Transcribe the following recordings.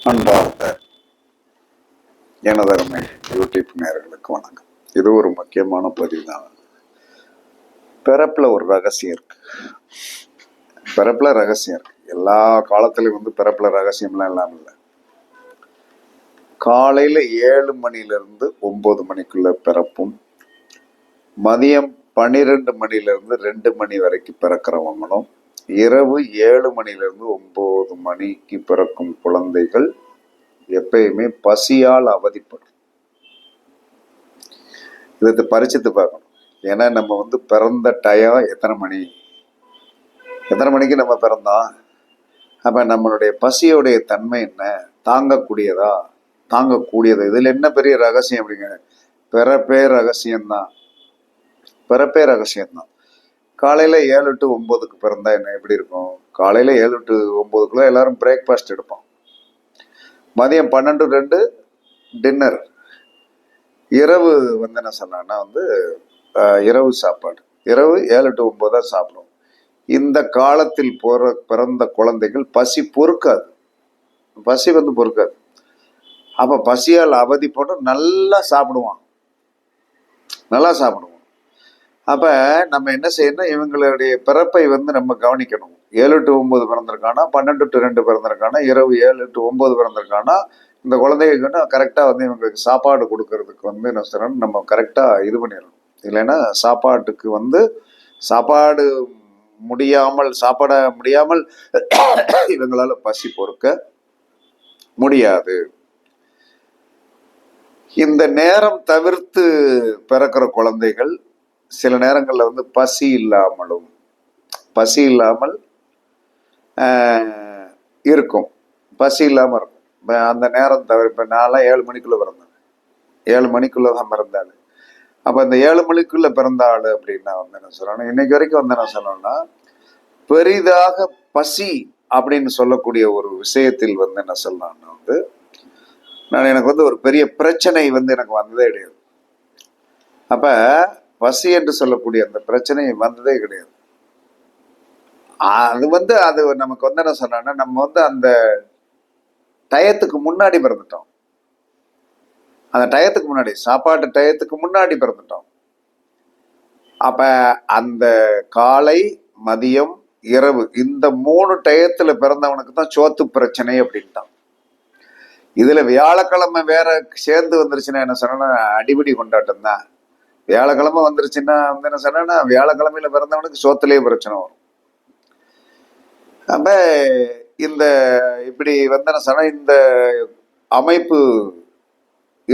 அன்பார்ந்த எனதருமை யூடியூப் நேயர்களுக்கு வணக்கம். இது ஒரு முக்கியமான பதிவு தான். பிறப்புல ஒரு ரகசியம் இருக்கு. பிறப்புல ரகசியம் இருக்கு. எல்லா காலத்திலையும் பிறப்புல ரகசியம்லாம் இல்லாம இல்லை. காலையில 7 மணிலிருந்து 9 மணிக்குள்ள பிறப்பும், மதியம் 12 மணிலிருந்து 2 மணி வரைக்கும் பிறக்கிறவங்களும், இரவு 7 மணிலிருந்து 9 மணிக்கு பிறக்கும் குழந்தைகள் எப்பயுமே பசியால் அவதிப்படும். இதை பரிச்சித்து பார்க்கணும். ஏன்னா நம்ம பிறந்த டயம் எத்தனை மணிக்கு நம்ம பிறந்தோம். அப்ப நம்மளுடைய பசியோடைய தன்மை என்ன, தாங்கக்கூடியது. இதுல என்ன பெரிய ரகசியம் அப்படிங்க? பிறப்பே ரகசியம்தான். காலையில 7 to 9க்கு பிறந்தா என்ன எப்படி இருக்கும்? காலையில 7 to 9க்குள்ள எல்லாரும் பிரேக்ஃபாஸ்ட் எடுப்போம். மதியம் 12 to 2 டின்னர். இரவு என்ன சொன்னா இரவு சாப்பாடு. இரவு 7 to 9 தான் சாப்பிடுவோம். இந்த காலத்தில் பிறந்த குழந்தைகள் பசி பொறுக்காது. அப்ப பசியால் அவதிப்படும். நல்லா சாப்பிடுவான். அப்ப நம்ம என்ன செய்யணும், இவங்களுடைய பிறப்பை நம்ம கவனிக்கணும். 7 to 9 பிறந்திருக்கானா, 12 to 2 பிறந்திருக்கானா, இரவு 7 to 9 பிறந்திருக்கானா, இந்த குழந்தைகளுக்கு கரெக்டா இவங்களுக்கு சாப்பாடு கொடுக்கறதுக்கு என்ன செய்யணும், நம்ம கரெக்டா இது பண்ணிடணும். இல்லைன்னா சாப்பாட முடியாமல் இவங்களால பசி பொறுக்க முடியாது. இந்த நேரம் தவிர்த்து பிறக்கிற குழந்தைகள் சில நேரங்கள்ல பசி இல்லாமல் இருக்கும். அந்த நேரம் தவிர இப்ப நான்லாம் 7 மணிக்குள்ள பிறந்தேன். 7 மணிக்குள்ளதான் பிறந்தாள். அப்ப இந்த 7 மணிக்குள்ள பிறந்த ஆளு அப்படின்னா என்ன சொல்லணும், இன்னைக்கு வரைக்கும் என்ன சொல்லணும்னா, பெரிதாக பசி அப்படின்னு சொல்லக்கூடிய ஒரு விஷயத்தில் என்ன சொல்லலாம்னா நான் எனக்கு ஒரு பெரிய பிரச்சனை எனக்கு வந்ததே கிடையாது. அப்ப பசி என்று சொல்லக்கூடிய அந்த பிரச்சனை வந்ததே கிடையாது. அது நமக்கு என்ன சொன்னா, நம்ம அந்த டயத்துக்கு முன்னாடி பிறந்துட்டோம். அந்த டயத்துக்கு முன்னாடி, சாப்பாட்டு டயத்துக்கு முன்னாடி பிறந்துட்டோம். அப்ப அந்த காலை, மதியம், இரவு இந்த 3 டயத்துல பிறந்தவனுக்கு தான் சோத்து பிரச்சனை அப்படின்ட்டான். இதுல வியாழக்கிழமை வேற சேர்ந்து வந்துருச்சுன்னா என்ன சொன்னா, அடிபடி கொண்டாட்டம் தான். வியாழக்கிழமை வந்துருச்சுன்னா என்ன சொன்னா, வியாழக்கிழமையில பிறந்தவனுக்கு சோத்துலயே பிரச்சனை வரும். அப்ப இந்த இப்படி என்ன சொன்னா, இந்த அமைப்பு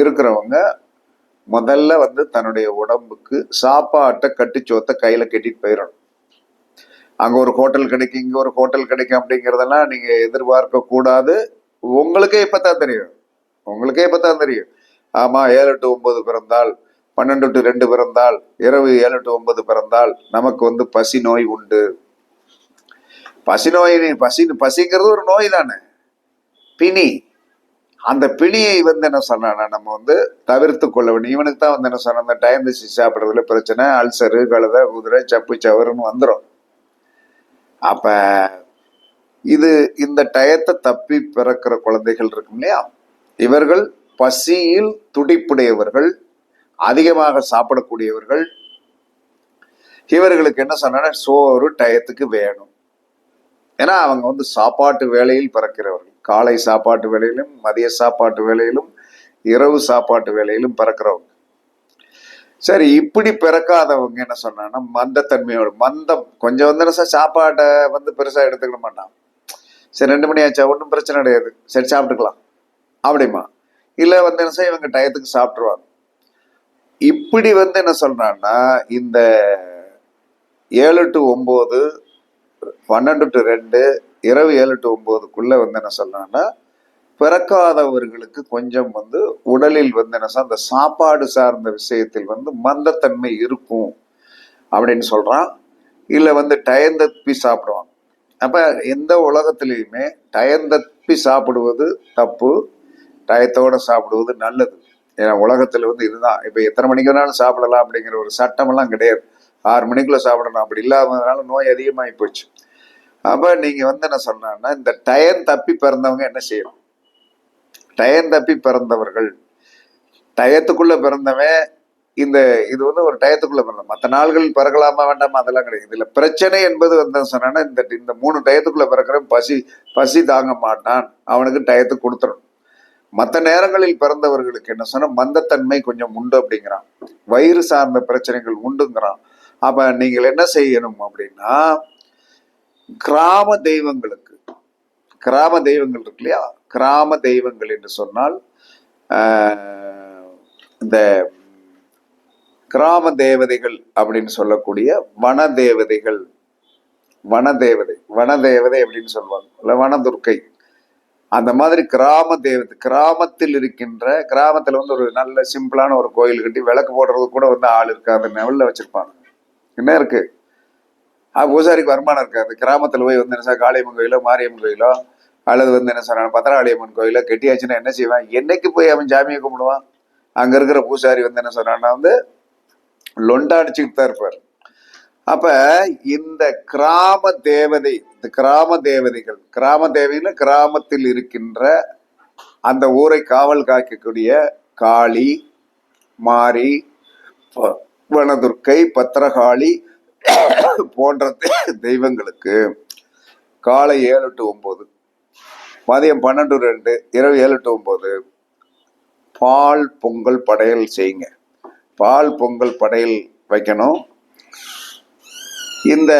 இருக்கிறவங்க முதல்ல தன்னுடைய உடம்புக்கு சாப்பாட்டை கட்டிச்சோத்தை கையில கட்டிட்டு போயிடணும். அங்க ஒரு ஹோட்டல் கிடைக்கும், இங்க ஒரு ஹோட்டல் கிடைக்கும் அப்படிங்கிறதெல்லாம் நீங்க எதிர்பார்க்க கூடாது. உங்களுக்கே இப்பதான் தெரியும். ஆமா, 7 to 9 பிறந்தால், 12 to 2 பிறந்தால், இரவு 7 to 9 பிறந்தால் நமக்கு பசி நோய் உண்டு. பசிங்கிறது ஒரு நோய் தானே, பிணி. அந்த பிணியை என்ன சொன்னா நம்ம தவிர்த்து கொள்ள வேண்டும். இவனுக்கு தான் என்ன சொன்ன, அந்த டைம் சாப்பிட்றதுல பிரச்சனை, அல்சரு, கழுதை, குதிரை, சப்பு சவருன்னு வந்துடும். அப்ப இந்த டயத்தை தப்பி பிறக்கிற குழந்தைகள் இருக்கும் இல்லையா, இவர்கள் பசியில் துடிப்புடையவர்கள், அதிகமாக சாப்பிடக்கூடியவர்கள். இவர்களுக்கு என்ன சொன்னா, சோறு டயத்துக்கு வேணும். ஏன்னா அவங்க சாப்பாட்டு வேளையில் பிறக்கிறவர்கள். காலை சாப்பாட்டு வேளையிலும், மதிய சாப்பாட்டு வேளையிலும், இரவு சாப்பாட்டு வேளையிலும் பிறக்கிறவங்க. சரி, இப்படி பிறக்காதவங்க என்ன சொன்னா, மந்தம் கொஞ்சம் சாப்பாட்டை பெருசா எடுத்துக்க மாட்டான். சரி, 2 மணி ஆச்சா, ஒன்றும் பிரச்சனை கிடையாது, சரி சாப்பிட்டுக்கலாம் அப்படிமா. இல்ல என்ன இவங்க டயத்துக்கு சாப்பிட்டுருவாங்க. இப்படி என்ன சொல்றான்னா, இந்த 7 to 9, 12 to 2, இரவு 7 to 9க்குள்ள என்ன சொல்றான்னா, பிறக்காதவர்களுக்கு கொஞ்சம் உடலில் என்ன அந்த சாப்பாடு சார்ந்த விஷயத்தில் மந்தத்தன்மை இருக்கும் அப்படின்னு சொல்றான். இல்ல டயந்தப்பி சாப்பிடுவான். அப்ப எந்த உலகத்திலையுமே டயந்தப்பி சாப்பிடுவது தப்பு, டயத்தோட சாப்பிடுவது நல்லது. ஏன்னா உலகத்துல இதுதான். இப்ப எத்தனை மணிக்கு வேணாலும் சாப்பிடலாம் அப்படிங்கிற ஒரு சட்டம் எல்லாம் கிடையாது. 6 மணிக்குள்ள சாப்பிடணும். அப்படி இல்லாததுனால நோய் அதிகமாகி போச்சு. அப்ப நீங்க என்ன சொன்னா, இந்த டயம் தப்பி பிறந்தவங்க என்ன செய்யணும், டயம் தப்பி பிறந்தவர்கள், டயத்துக்குள்ள பிறந்தவன் இது வந்து ஒரு டயத்துக்குள்ள பிறந்த, மற்ற நாள்கள் பிறக்கலாமா வேண்டாமா அதெல்லாம் கிடையாது. இதுல பிரச்சனை என்பது வந்து சொன்னா இந்த 3 டயத்துக்குள்ள பிறக்கிறவன் பசி தாங்க மாட்டான், அவனுக்கு டயத்துக்கு கொடுத்துடணும். மற்ற நேரங்களில் பிறந்தவர்களுக்கு என்ன சொன்னா மந்தத்தன்மை கொஞ்சம் உண்டு அப்படிங்கிறான், வயிறு சார்ந்த பிரச்சனைகள் உண்டுங்கிறான். அப்ப நீங்கள் என்ன செய்யணும் அப்படின்னா, கிராம தெய்வங்களுக்கு, கிராம தெய்வங்கள் இருக்கு இல்லையா, கிராம தெய்வங்கள் என்று சொன்னால் இந்த கிராம தேவதைகள் அப்படின்னு சொல்லக்கூடிய வன தேவதைகள், வனதேவதை அப்படின்னு சொல்லுவாங்க, இல்ல வனதுர்க்கை, அந்த மாதிரி கிராம தேவதை, கிராமத்தில் இருக்கின்ற, கிராமத்துல வந்து ஒரு நல்ல சிம்பிளான ஒரு கோயில் கட்டி விளக்கு போடுறது கூட வந்து ஆள் இருக்காது, நெவல்ல வச்சிருப்பாங்க. என்ன இருக்கு, பூசாரிக்கு வருமானம் இருக்காது. கிராமத்துல போய் வந்து என்ன சார் காளியம்மன் கோயிலோ மாரியம்மன் கோயிலோ அல்லது வந்து என்ன சார் பத்திரகாளியம்மன் கோயிலோ கெட்டியாச்சுன்னா என்ன செய்வான், என்னைக்கு போய் அவன் சாமியை கும்பிடுவான்? அங்க இருக்கிற பூசாரி வந்து என்ன சொல்றான்னா வந்து லொண்டா அடிச்சுக்கிட்டு தான் இருப்பார். அப்ப இந்த கிராம தேவதை, இந்த கிராம தேவதைகள், கிராம தேவையில் கிராமத்தில் இருக்கின்ற அந்த ஊரை காவல் காக்கக்கூடிய காளி, மாரி, வனதுர்க்கை, பத்திரகாளி போன்ற தெய்வங்களுக்கு காலை 7 to 9, மதியம் 12 to 2, இரவு 7 to 9 பால் பொங்கல் படையல் செய்யுங்க. பால் பொங்கல் படையல் வைக்கணும். இந்த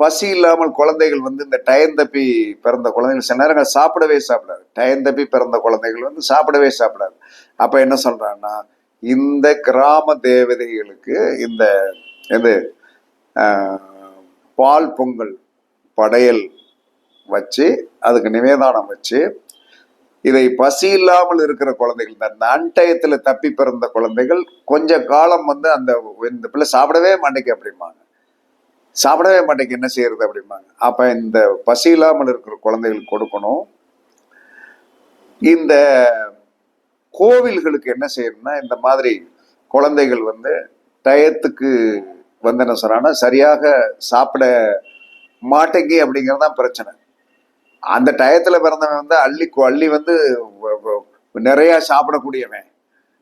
பசி இல்லாமல் குழந்தைகள் வந்து இந்த டயம் தப்பி பிறந்த குழந்தைகள் சில நேரங்கள் சாப்பிடவே சாப்பிடாது. டயம் தப்பி பிறந்த குழந்தைகள் வந்து சாப்பிடவே சாப்பிடாது. அப்ப என்ன சொல்றான்னா, இந்த கிராம தேவதைகளுக்கு இந்த இது பால் பொங்கல் படையல் வச்சு அதுக்கு நிவேதானம் வச்சு, இதை பசி இல்லாமல் இருக்கிற குழந்தைகள், இந்த அன்டயத்துல தப்பி பிறந்த குழந்தைகள் கொஞ்ச காலம் வந்து இந்த பிள்ளை சாப்பிடவே மாட்டேங்க அப்படிம்பாங்க, சாப்பிடவே மாட்டேங்க, என்ன செய்யறது அப்படிம்பாங்க. அப்ப இந்த பசி இல்லாமல் இருக்கிற குழந்தைகளுக்கு கொடுக்கணும். இந்த கோவில்களுக்கு என்ன செய்யணும்னா, இந்த மாதிரி குழந்தைகள் வந்து டயத்துக்கு வந்து என்ன சொல்றாங்கன்னா சரியாக சாப்பிட மாட்டேங்க அப்படிங்கறதுதான் பிரச்சனை. அந்த டயத்துல பிறந்தவன் வந்து அள்ளி வந்து நிறைய சாப்பிடக்கூடியவன்.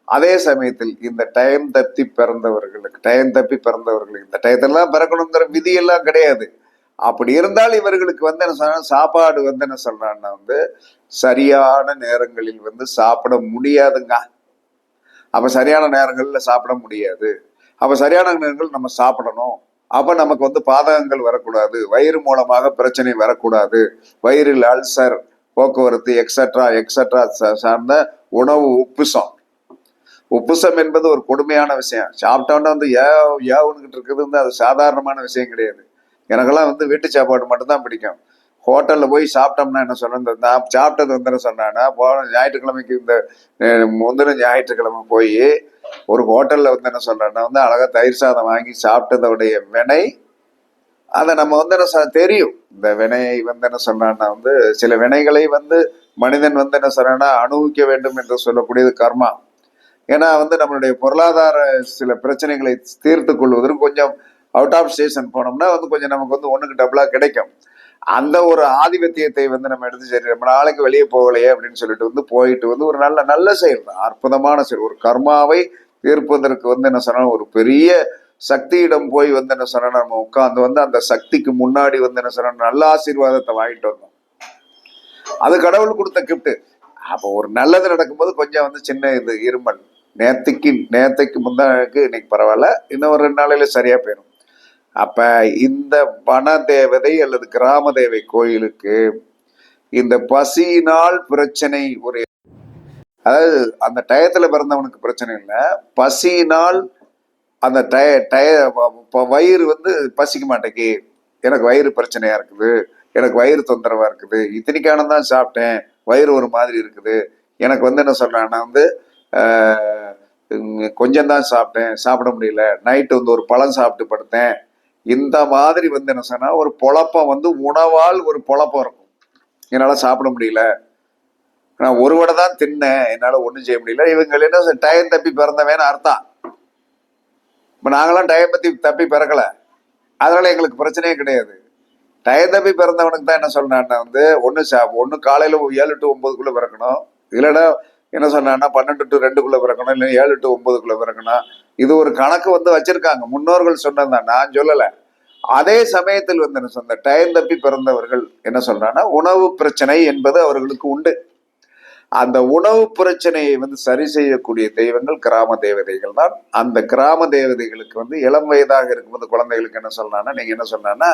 அதே சமயத்தில் இந்த டயம் தப்பி பிறந்தவர்களுக்கு இந்த டயத்தெல்லாம் பிறக்கணுங்கிற விதி எல்லாம் கிடையாது. அப்படி இருந்தால் இவர்களுக்கு வந்து என்ன சொல்ற சாப்பாடு வந்து என்ன சொல்றான்னா வந்து சரியான நேரங்களில் வந்து சாப்பிட முடியாதுங்க. அப்ப சரியான நேரங்கள்ல சாப்பிட முடியாது. அப்ப சரியான நேரங்கள் நம்ம சாப்பிடணும். அப்ப நமக்கு வந்து பாதகங்கள் வரக்கூடாது, வயிறு மூலமாக பிரச்சனை வரக்கூடாது, வயிறில் அல்சர், போக்குவரத்து எக்ஸட்ரா சார்ந்த உணவு உப்புசம் என்பது ஒரு கொடுமையான விஷயம். சாப்பிட்டோன்னா வந்து ஏவுன்னுகிட்டு இருக்குது வந்து அது சாதாரணமான விஷயம் கிடையாது. எனக்கெல்லாம் வந்து வீட்டு சாப்பாடு மட்டும்தான் பிடிக்கும். ஹோட்டல்ல போய் சாப்பிட்டோம்னா என்ன சொல்ல, நான் சாப்பிட்டது வந்து என்ன சொன்னா, போன ஞாயிற்றுக்கிழமைக்கு இந்த முந்தின ஞாயிற்றுக்கிழமை போய் ஒரு ஹோட்டல்ல வந்து என்ன சொல்றேன்னா வந்து அழகா தயிர் சாதம் வாங்கி சாப்பிட்டதோடைய வினை அதை நம்ம வந்து என்ன தெரியும். இந்த வினையை வந்து என்ன சொன்னான்னா வந்து சில வினைகளை வந்து மனிதன் வந்து என்ன சொல்றான்னா அனுபவிக்க வேண்டும் என்று சொல்லக்கூடியது கர்மா. ஏன்னா வந்து நம்மளுடைய பொருளாதார சில பிரச்சனைகளை தீர்த்து கொள்வதற்கு கொஞ்சம் அவுட் ஆஃப் ஸ்டேஷன் போனோம்னா வந்து கொஞ்சம் நமக்கு வந்து ஒண்ணுக்கு டபுளா கிடைக்கும். அந்த ஒரு ஆதிபத்தியத்தை வந்து நம்ம எடுத்து சரி நம்ம நாளைக்கு வெளியே போகலையே அப்படின்னு சொல்லிட்டு வந்து போயிட்டு வந்து ஒரு நல்ல செயல் தான், அற்புதமான செயல். ஒரு கர்மாவை தீர்ப்பதற்கு வந்து என்ன சொன்னா ஒரு பெரிய சக்தியிடம் போய் வந்து என்ன சொன்னா நம்ம உட்காந்து வந்து அந்த சக்திக்கு முன்னாடி வந்து என்ன சொன்னா நல்ல ஆசீர்வாதத்தை வாங்கிட்டு வந்தோம். அது கடவுள் கொடுத்த கிஃப்ட். அப்போ ஒரு நல்லது நடக்கும்போது கொஞ்சம் வந்து சின்ன இது இருமல், நேத்தைக்கு முந்தாக்கு இன்னைக்கு பரவாயில்ல, இன்னும் ஒரு 2 நாளையில சரியா போயிடும். அப்ப இந்த வன தேவதை அல்லது கிராம தேவை கோயிலுக்கு இந்த பசியினால் பிரச்சனை, ஒரு அதாவது அந்த டயத்துல பிறந்தவனுக்கு பிரச்சனை இல்லை, பசியினால் அந்த வயிறு வந்து பசிக்க மாட்டேங்கி, எனக்கு வயிறு பிரச்சனையா இருக்குது, எனக்கு வயிறு தொந்தரவா இருக்குது, இத்தனைக்கான தான் சாப்பிட்டேன், வயிறு ஒரு மாதிரி இருக்குது, எனக்கு வந்து என்ன சொல்றான்னா வந்து கொஞ்சம் தான் சாப்பிட்டேன், சாப்பிட முடியல, நைட்டு வந்து ஒரு பழம் சாப்பிட்டு படுத்தேன், இந்த மாதிரி வந்து என்ன சொன்னா ஒரு பொழப்பம் வந்து உணவால் ஒரு பொழப்பம் இருக்கும். என்னால சாப்பிட முடியல, நான் ஒரு வடை தான் தின்னேன், என்னால ஒண்ணும் செய்ய முடியல. இவங்க என்ன டயம் தப்பி பிறந்தவேன்னு அர்த்தம். இப்ப நாங்களாம் டயம் தப்பி பிறக்கல, அதனால எங்களுக்கு பிரச்சனையே கிடையாது. டயம் தப்பி பிறந்தவனுக்கு தான் என்ன சொல்றான்னா வந்து ஒண்ணு காலையில 7 to 9 பிறக்கணும், இல்லைன்னா என்ன சொன்னா 12 to 2 பிறக்கணும், இல்லை 7 to 9 பிறக்கணும். இது ஒரு கணக்கு வச்சிருக்காங்க, முன்னோர்கள் சொன்னதுதான், நான் சொல்லலை. அதே சமயத்தில் என்ன சொன்ன டைம் தப்பி பிறந்தவர்கள் என்ன சொல்றாங்கன்னா உணவு பிரச்சனை என்பது அவர்களுக்கு உண்டு. அந்த உணவு பிரச்சனையை சரி செய்யக்கூடிய தெய்வங்கள் கிராம தேவதைகள் தான். அந்த கிராம தேவதைகளுக்கு இளம் வயதாக இருக்கும்போது குழந்தைகளுக்கு என்ன சொல்றாங்கன்னா, நீங்க என்ன சொன்னா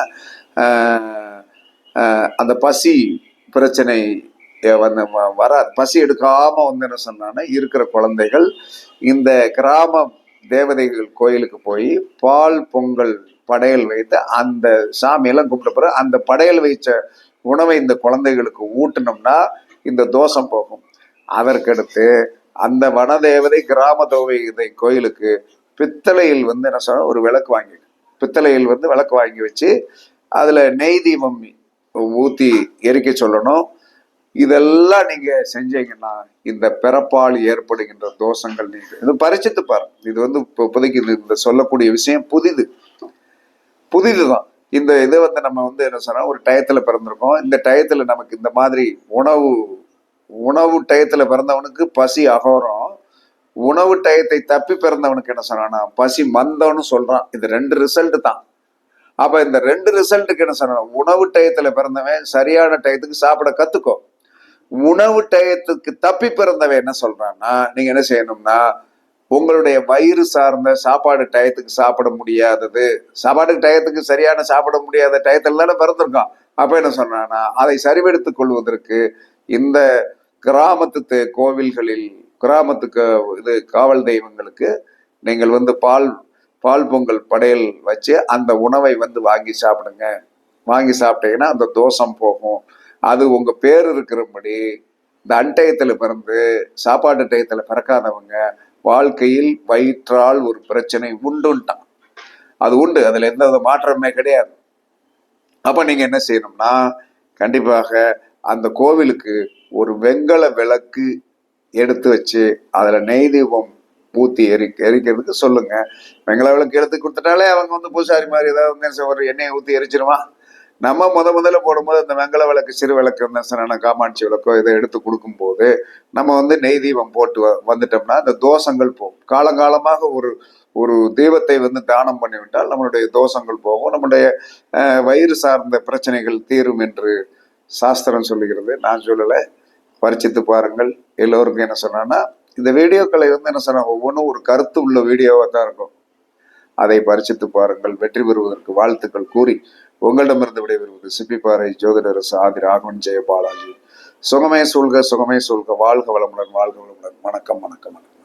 அந்த பசி பிரச்சனை வராது, பசி எடுக்காம என்ன சொன்னா இருக்கிற குழந்தைகள் இந்த கிராம தேவதைகள் கோயிலுக்கு போய் பால் பொங்கல் படையல் வைத்து அந்த சாமியெல்லாம் கும்பிட்ட பிறகு அந்த படையல் வைச்ச உணவை இந்த குழந்தைகளுக்கு ஊட்டினோம்னா இந்த தோஷம் போகும். அதற்கடுத்து அந்த வனதேவதை கிராம தேவதை கோயிலுக்கு பித்தளையில் என்ன சொன்ன ஒரு விளக்கு வாங்கி, பித்தளையில் விளக்கு வாங்கி வச்சு அதுல நெய் தீபம் ஊத்தி எரிக்க சொல்லணும். இதெல்லாம் நீங்க செஞ்சீங்கன்னா இந்த பிறப்பால் ஏற்படுகின்ற தோஷங்கள் நீங்க இது பரிச்சித்து பாருங்க. இது இப்போதைக்கு இந்த சொல்லக்கூடிய விஷயம் புதிதுதான். இந்த இதை நம்ம என்ன சொன்னா ஒரு டயத்துல பிறந்திருக்கோம். இந்த டயத்துல நமக்கு இந்த மாதிரி உணவு டயத்துல பிறந்தவனுக்கு பசி அகோரம், உணவு டயத்தை தப்பி பிறந்தவனுக்கு என்ன சொன்னா பசி மந்தவனு சொல்றான். இது 2 ரிசல்ட் தான். அப்ப இந்த 2 ரிசல்ட்டுக்கு என்ன சொன்னா, உணவு டயத்துல பிறந்தவன் சரியான டயத்துக்கு சாப்பிட கத்துக்கோ. உணவு டயத்துக்கு தப்பி பிறந்தவன் என்ன சொல்றான்னா, நீங்க என்ன செய்யணும்னா உங்களுடைய வயிறு சார்ந்த சாப்பாடு டயத்துக்கு சாப்பிட முடியாதது, சாப்பாட்டுக்கு டயத்துக்கு சரியான சாப்பிட முடியாத டயத்துல தானே பிறந்திருக்கோம். அப்ப என்ன சொன்னா அதை சரிவெடுத்துக் கொள்வதற்கு இந்த கிராமத்து கோவில்களில் கிராமத்துக்கு இது காவல் தெய்வங்களுக்கு நீங்கள் பால் பொங்கல் படையல் வச்சு அந்த உணவை வாங்கி சாப்பிடுங்க. வாங்கி சாப்பிட்டீங்கன்னா அந்த தோஷம் போகும். அது உங்க பேர் இருக்கிறபடி இந்த அன்டயத்துல பிறந்து சாப்பாட்டு டயத்துல பிறக்காதவங்க வாழ்க்கையில் வயிற்றால் ஒரு பிரச்சனை உண்டுன்ட்டான். அது உண்டு, அதுல எந்த மாற்றமே கிடையாது. அப்ப நீங்க என்ன செய்யணும்னா கண்டிப்பாக அந்த கோவிலுக்கு ஒரு வெண்கல விளக்கு எடுத்து வச்சு அதுல நெய் தீபம் ஊத்தி எரிக்கிறதுக்கு சொல்லுங்க. வெண்கல விளக்கு எடுத்து கொடுத்துட்டாலே அவங்க பூசாரி மாதிரி ஏதாவது ஒரு எண்ணெயை ஊத்தி எரிச்சிருவான். நம்ம முதல்ல போடும்போது அந்த வெண்கல விளக்கு சிறு விளக்கு காமாட்சி விளக்கோ இதை எடுத்து கொடுக்கும் போது நம்ம நெய் தீபம் போட்டு வந்துட்டோம்னா அந்த தோஷங்கள் போகும். காலங்காலமாக ஒரு தெய்வத்தை தானம் பண்ணிவிட்டால் நம்மளுடைய தோஷங்கள் போகும், நம்முடைய வயிறு சார்ந்த பிரச்சனைகள் தீரும் என்று சாஸ்திரம் சொல்லுகிறது. நான் சொல்லலை, பரிச்சித்து பாருங்கள். எல்லோருக்கும் என்ன சொன்னா இந்த வீடியோக்களை என்ன சொன்னா ஒவ்வொன்றும் ஒரு கருத்து உள்ள வீடியோவா தான் இருக்கும். அதை பரிச்சித்து பாருங்கள். வெற்றி பெறுவதற்கு வாழ்த்துக்கள் கூறி உங்களிடமிருந்து விடைபெறுவது சிப்பிப்பாறை ஜோதிடரசு ஆதி ராகவன் ஜெயபாலாஜி. சுகமே சூழ்க, சுகமே சூழ்க. வாழ்க வளமுடன், வாழ்க வளமுடன். வணக்கம், வணக்கம், வணக்கம்.